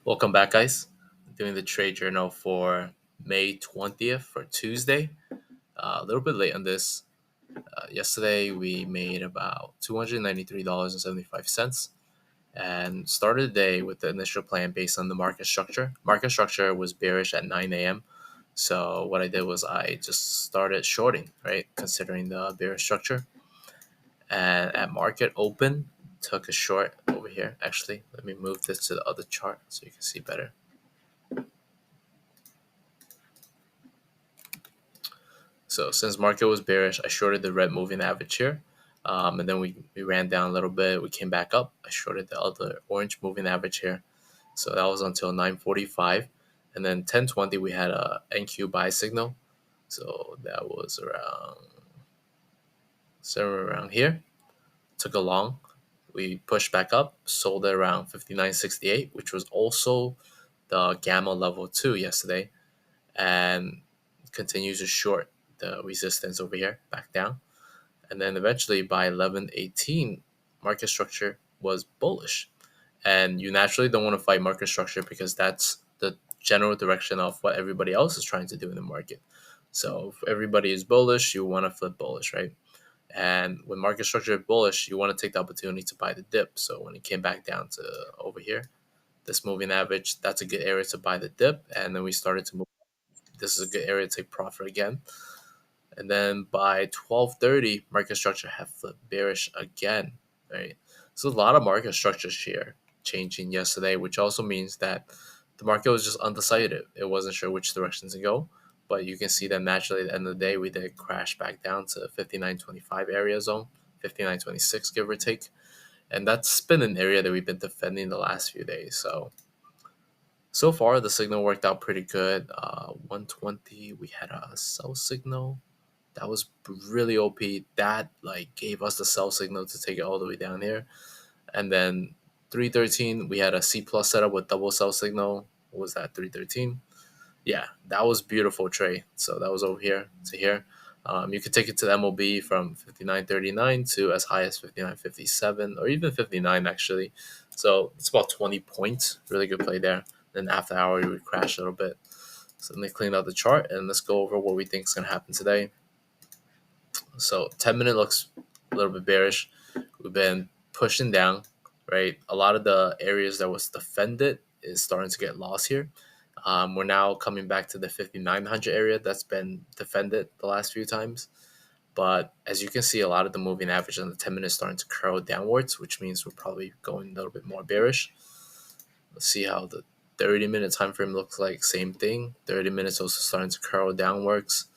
Welcome back, guys. Doing the trade journal for May 20th for Tuesday. A little bit late on this. Yesterday, we made about $293.75 and started the day with the initial plan based on the market structure. Market structure was bearish at 9 a.m. So, what I did was I just started shorting, right? Considering the bearish structure. And at market open, took a short over here. Actually, let me move this to the other chart so you can see better. So since market was bearish, I shorted the red moving average here. And then we ran down a little bit. We came back up. I shorted the other orange moving average here. So that was until 9:45. And then 10:20, we had a NQ buy signal. So that was somewhere around here. Took a long. We pushed back up, sold it around 59.68, which was also the gamma level 2 yesterday. And continues to short the resistance over here, back down. And then eventually by 11:18, market structure was bullish. And you naturally don't want to fight market structure because that's the general direction of what everybody else is trying to do in the market. So if everybody is bullish, you want to flip bullish, right? And when market structure is bullish, you want to take the opportunity to buy the dip. So when it came back down to over here, this moving average, that's a good area to buy the dip. And then we started to move. This is a good area to take profit again. And then by 12:30, market structure had flipped bearish again, right? So a lot of market structures here changing yesterday, which also means that the market was just undecided. It wasn't sure which direction to go. But you can see that naturally at the end of the day, we did crash back down to 59.25 area zone, 59.26 give or take. And that's been an area that we've been defending the last few days. So far, the signal worked out pretty good. 120, we had a sell signal that was really OP. That like gave us the sell signal to take it all the way down here. And then 313, we had a C plus setup with double sell signal. What was that? 313. Yeah, that was beautiful trade. So that was over here to here. You could take it to the MOB from 59.39 to as high as 59.57 or even 59 actually. So it's about 20 points. Really good play there. Then after hour, you would crash a little bit. So let me clean out the chart and let's go over what we think is going to happen today. So 10-minute looks a little bit bearish. We've been pushing down, right? A lot of the areas that was defended is starting to get lost here. We're now coming back to the 5,900 area that's been defended the last few times. But as you can see, a lot of the moving average on the 10 minutes starting to curl downwards, which means we're probably going a little bit more bearish. Let's see how the 30-minute time frame looks like. Same thing. 30 minutes also starting to curl downwards.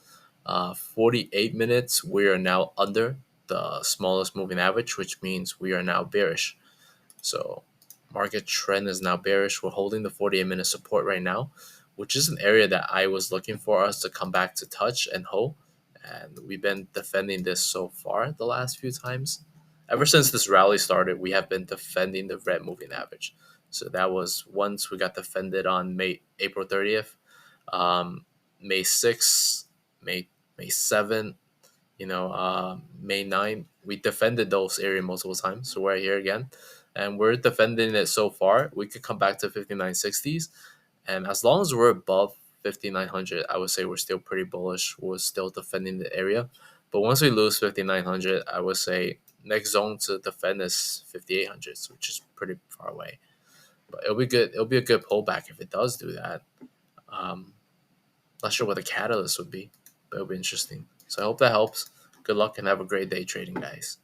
48 minutes, we are now under the smallest moving average, which means we are now bearish. So market trend is now bearish. We're holding the 48-minute support right now, which is an area that I was looking for us to come back to touch and hold. And we've been defending this so far the last few times. Ever since this rally started, we have been defending the red moving average. So that was once we got defended on April 30th, May 6th, May 7th, May 9th. We defended those area multiple times. So we're here again. And we're defending it so far. We could come back to 5960s. And as long as we're above 5900, I would say we're still pretty bullish. We're still defending the area. But once we lose 5900, I would say next zone to defend is 5800s, which is pretty far away. But it'll be good. It'll be a good pullback if it does do that. Um, Not sure what the catalyst would be, but it'll be interesting. So I hope that helps. Good luck and have a great day trading, guys.